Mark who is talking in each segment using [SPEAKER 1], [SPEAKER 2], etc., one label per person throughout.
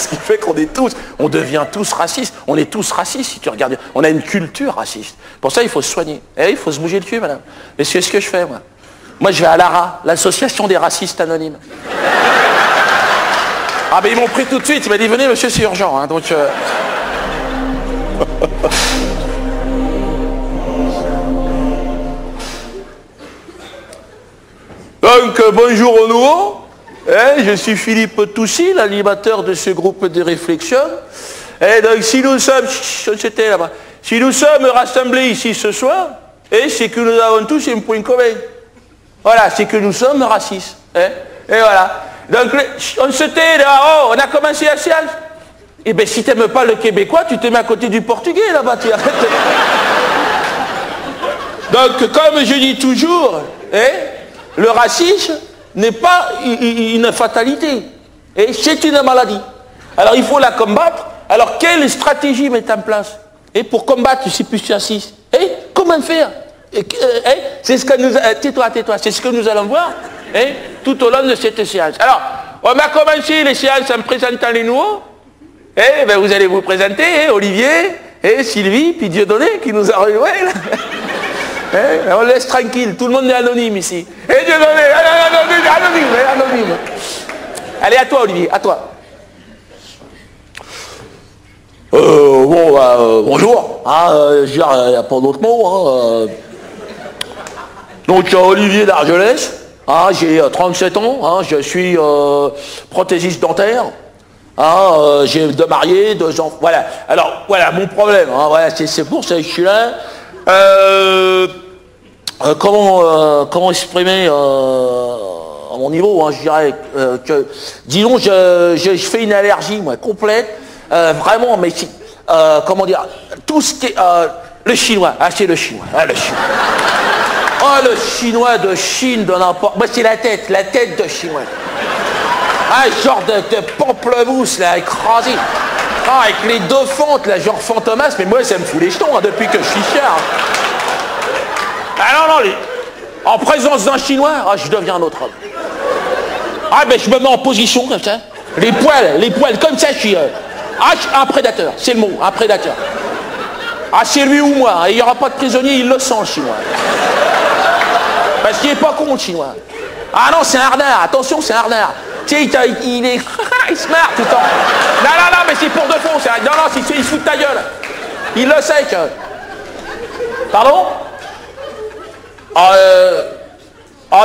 [SPEAKER 1] Ce qui fait qu'on est tous, on devient tous racistes. On est tous racistes, si tu regardes. On a une culture raciste. Pour ça, il faut se soigner. Et il faut se bouger le cul, madame. Et c'est ce que je fais, moi. Moi, je vais à l'ARA, l'association des racistes anonymes. Ah, ben ils m'ont pris tout de suite. Ils m'ont dit, venez, monsieur, c'est urgent. Hein, donc... Donc, bonjour au nouveau. Je suis Philippe Toussy, l'animateur de ce groupe de réflexion. Et donc, si nous sommes, c'était là-bas, si nous sommes rassemblés ici ce soir, c'est que nous avons tous un point commun. Voilà, c'est que nous sommes racistes. Et voilà. Donc, on se tait là, on a commencé à séance. Eh bien, si tu n'aimes pas le québécois, tu te mets à côté du portugais là-bas. Donc, comme je dis toujours, le racisme n'est pas une fatalité. Et c'est une maladie. Alors il faut la combattre. Alors quelle stratégie mettre en place pour combattre ce plus racisme comment faire c'est ce que nous... Tais-toi, c'est ce que nous allons voir tout au long de cette séance. Alors, on va commencer les séances en présentant les nouveaux. Ben, vous allez vous présenter, Olivier, Sylvie, puis Dieudonné qui nous a rejoint. On laisse tranquille, tout le monde est anonyme ici. Anonyme. Allez, à toi, Olivier, à toi. Bonjour. Il n'y a pas d'autre mot. Donc, Olivier d'Argelès. J'ai 37 ans. Je suis prothésiste dentaire. J'ai 2 mariés, 2 enfants. Voilà. Alors, voilà mon problème. Voilà, c'est pour ça que je suis là. Comment exprimer à mon niveau, je dirais que, disons, je fais une allergie, moi, complète, vraiment, mais comment dire, tout ce qui est, le chinois, c'est le chinois, le chinois. Le chinois de Chine, de n'importe, moi c'est la tête de chinois. Genre de pamplemousse, là, écrasé. Avec les 2 fentes, là, genre Fantomas, mais moi ça me fout les jetons, depuis que je suis cher. En présence d'un chinois, je deviens un autre homme. Ben je me mets en position comme ça. Les poils, comme ça, je suis un prédateur, c'est le mot, un prédateur. C'est lui ou moi, il n'y aura pas de prisonnier, il le sent, le chinois. Parce qu'il n'est pas con, le chinois. Non, c'est un harnard, attention, c'est un harnard. Tu sais, il est... il se marre tout le temps. Non, mais c'est pour de fond, il se fout de ta gueule. Il le sait que... Pardon?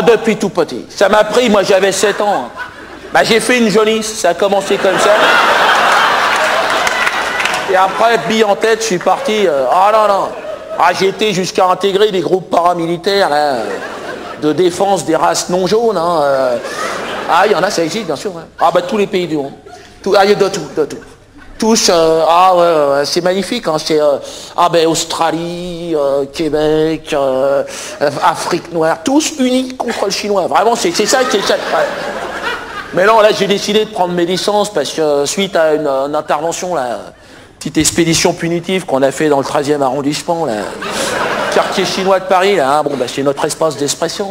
[SPEAKER 1] Depuis tout petit. Ça m'a pris, moi j'avais 7 ans. J'ai fait une jaunisse, ça a commencé comme ça. Et après, bille en tête, je suis parti. Non. J'ai été jusqu'à intégrer des groupes paramilitaires là, de défense des races non jaunes. Il y en a, ça existe, bien sûr. Tous les pays du monde. Il y a de tout. Tous, c'est magnifique, c'est Australie, Québec, Afrique noire, tous unis contre le chinois. Vraiment, c'est ça qui est ça. Ouais. Mais non, là, j'ai décidé de prendre mes licences parce que suite à une intervention, là, petite expédition punitive qu'on a fait dans le 13e arrondissement, là, quartier chinois de Paris, là, c'est notre espace d'expression.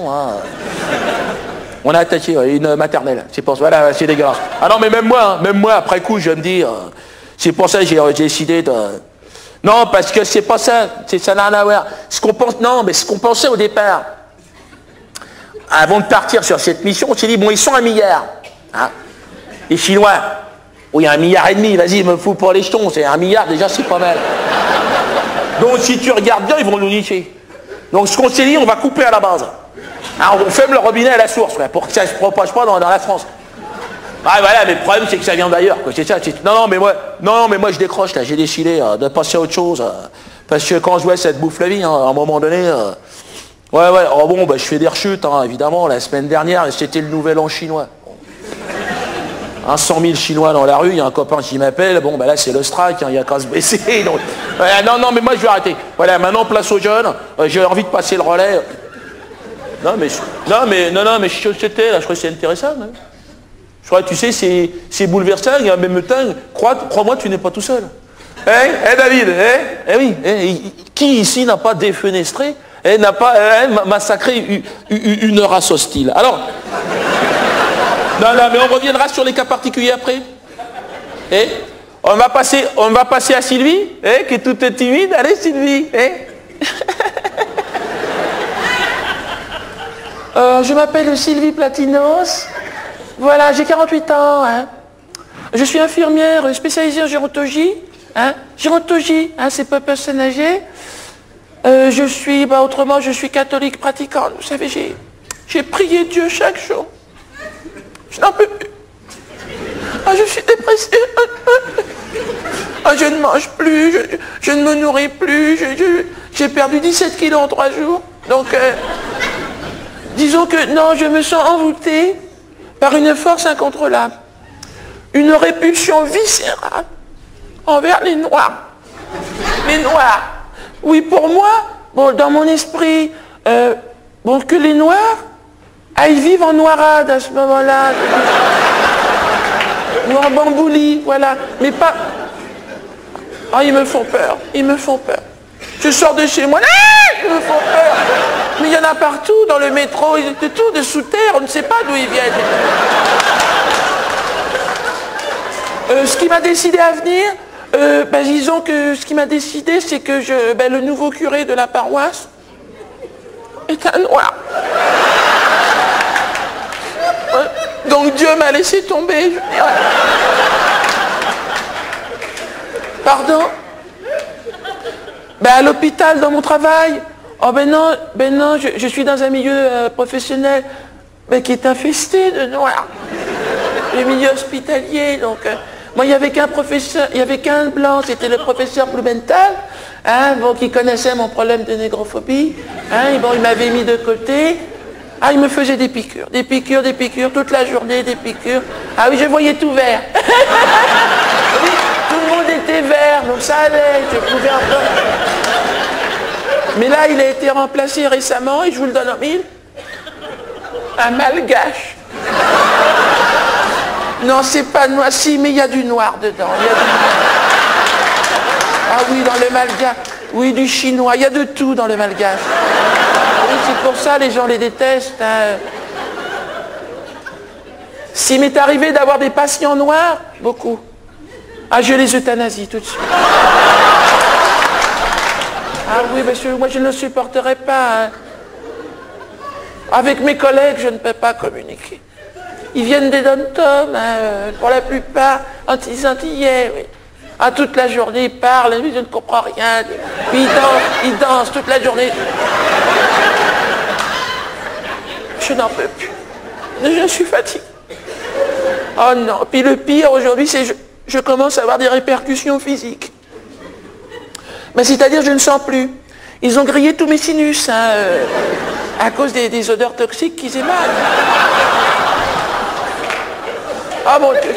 [SPEAKER 1] On a attaqué une maternelle, c'est pour ça, voilà, c'est dégueulasse. Non, mais même moi, après coup, je me dis... c'est pour ça que j'ai décidé de... Non, parce que c'est pas ça, ça n'a rien à voir. Ce qu'on pensait au départ, avant de partir sur cette mission, on s'est dit, ils sont 1 milliard. Les Chinois, il y a 1,5 milliard, vas-y, me fous pour les jetons, c'est 1 milliard, déjà c'est pas mal. Donc si tu regardes bien, ils vont nous nicher. Donc ce qu'on s'est dit, on va couper à la base. On ferme le robinet à la source, pour que ça ne se propage pas dans la France. Voilà, mais le problème c'est que ça vient d'ailleurs. C'est ça. Non, mais moi je décroche là. J'ai décidé de passer à autre chose. Parce que quand je vois cette bouffe la vie, à un moment donné, je fais des rechutes, évidemment. La semaine dernière, c'était le nouvel an chinois. 100 000 Chinois dans la rue, il y a un copain qui m'appelle, là c'est le strike, il y a qu'à se baisser. Donc, non, mais moi je vais arrêter. Voilà, maintenant place aux jeunes, j'ai envie de passer le relais. Non, mais c'était là, je crois que c'est intéressant. Je crois, tu sais, c'est bouleversant, et en même temps, crois-moi, tu n'es pas tout seul. David, oui, qui ici n'a pas défenestré, n'a pas massacré une race hostile? Alors, non, mais on reviendra sur les cas particuliers après. Eh, on va passer à Sylvie, qui est toute timide. Allez, Sylvie. Je m'appelle Sylvie Platinos. Voilà, j'ai 48 ans. Hein. Je suis infirmière spécialisée en gérontologie. Hein. Gérontologie, hein, c'est pas personne âgée. Autrement, je suis catholique pratiquante. Vous savez, j'ai prié Dieu chaque jour. Je n'en peux plus. Ah, je suis dépressée. Ah, je ne mange plus, je ne me nourris plus. J'ai perdu 17 kilos en 3 jours. Donc, disons que, non, je me sens envoûtée par une force incontrôlable. Une répulsion viscérale envers les Noirs. Les Noirs. Oui, pour moi, bon, dans mon esprit, que les Noirs aillent vivre en noirade à ce moment-là. Ou en bambouli, voilà. Mais pas... Ah, ils me font peur. Ils me font peur. Je sors de chez moi. Ah, ils me font peur. Mais il y en a partout, dans le métro, de tout, de sous terre, on ne sait pas d'où ils viennent. Ce qui m'a décidé à venir, disons que ce qui m'a décidé, c'est que le nouveau curé de la paroisse est un Noir. Donc Dieu m'a laissé tomber. Pardon? À l'hôpital, dans mon travail. Oh ben non, je suis dans un milieu professionnel qui est infesté de Noirs. Le milieu hospitalier, donc... Moi, il n'y avait qu'un professeur, il n'y avait qu'un blanc, c'était le professeur Blumenthal, hein, qui connaissait mon problème de négrophobie. Hein, et il m'avait mis de côté. Ah, il me faisait des piqûres, toute la journée, des piqûres. Ah oui, je voyais tout vert. Oui, tout le monde était vert, donc ça allait, je pouvais encore... Mais là, il a été remplacé récemment, et je vous le donne en mille. Un malgache. Non, c'est pas noir, si, mais il y a du noir dedans. Ah oui, dans le malgache. Oui, du chinois, il y a de tout dans le malgache. Oui, c'est pour ça les gens les détestent. Hein. S'il m'est arrivé d'avoir des patients noirs, beaucoup. Ah, je les euthanasie tout de suite. Ah oui, monsieur, moi je ne le supporterai pas. Hein. Avec mes collègues, je ne peux pas communiquer. Ils viennent des dom-toms, hein, pour la plupart, antillais, oui. Ah, toute la journée, ils parlent, je ne comprends rien. Puis ils dansent toute la journée. Je n'en peux plus. Je suis fatigué. Oh non. Puis le pire aujourd'hui, c'est que je commence à avoir des répercussions physiques. Mais c'est-à-dire, je ne sens plus. Ils ont grillé tous mes sinus, hein, à cause des odeurs toxiques qu'ils émanent. Ah mon Dieu,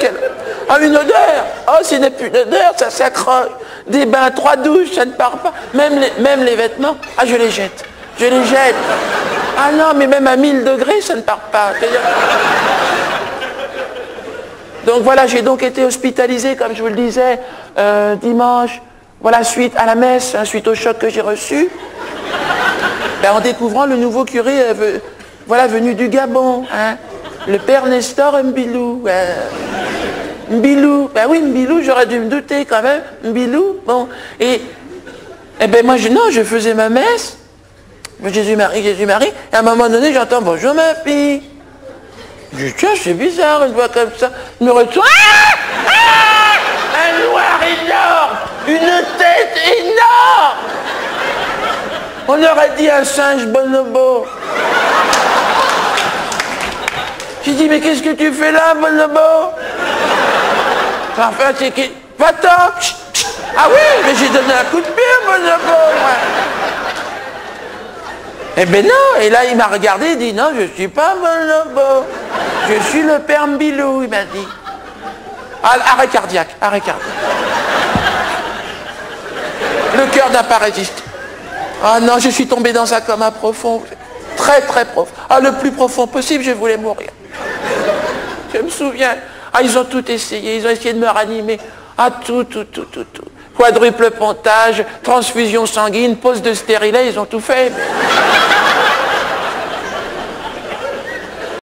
[SPEAKER 1] une odeur. Oh, ce n'est plus une odeur, ça s'accroche. Des bains, 3 douches, ça ne part pas. Même les vêtements, ah, je les jette. Je les jette. Ah non, mais même à 1000 degrés, ça ne part pas. Donc voilà, j'ai donc été hospitalisé, comme je vous le disais, dimanche, voilà, suite à la messe, hein, suite au choc que j'ai reçu. En découvrant le nouveau curé, venu du Gabon, hein. Le père Nestor Mbilou. Mbilou. Ben oui, Mbilou, j'aurais dû me douter quand même. Mbilou, bon. Et moi, je faisais ma messe. Jésus-Marie, Jésus-Marie. Et à un moment donné, j'entends, bonjour ma fille. Je dis, tiens, c'est bizarre, une voix comme ça. Je me retourne. Un noir énorme. Une tête énorme. On aurait dit un singe bonobo. J'ai dit, mais qu'est-ce que tu fais là, bonobo? Enfin, c'est qui? Va-t'en. Ah oui, mais j'ai donné un coup de pied, bonobo, moi. Eh ben non, et là, il m'a regardé, il dit, non, je ne suis pas bonobo. Je suis le père Mbilou, il m'a dit. Ah, arrêt cardiaque. Le cœur n'a pas résisté. Ah non, je suis tombé dans un coma profond. Très, très profond. Ah, le plus profond possible, je voulais mourir. Je me souviens. Ah, ils ont tout essayé. Ils ont essayé de me ranimer. Ah, tout. Quadruple pontage, transfusion sanguine, pose de stérilet, ils ont tout fait.